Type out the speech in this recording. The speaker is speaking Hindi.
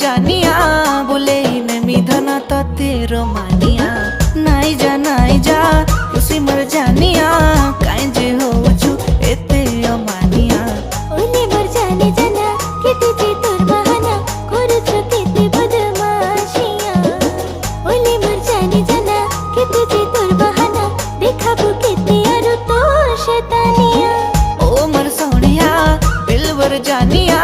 जानिया बोले ने मिधना तो तेरो मानिया नाई जा खुशी मर जानिया काई जे हो छु एते अमानिया ओले मर जाने जाना के तुझे तोर बहाना करू छु केते बदमाशिया ओले मर जाने जाना के तुझे तोर बहाना देखाबो केते आरो तो शैतानिया ओ मर सोनिया दिलबर जानिया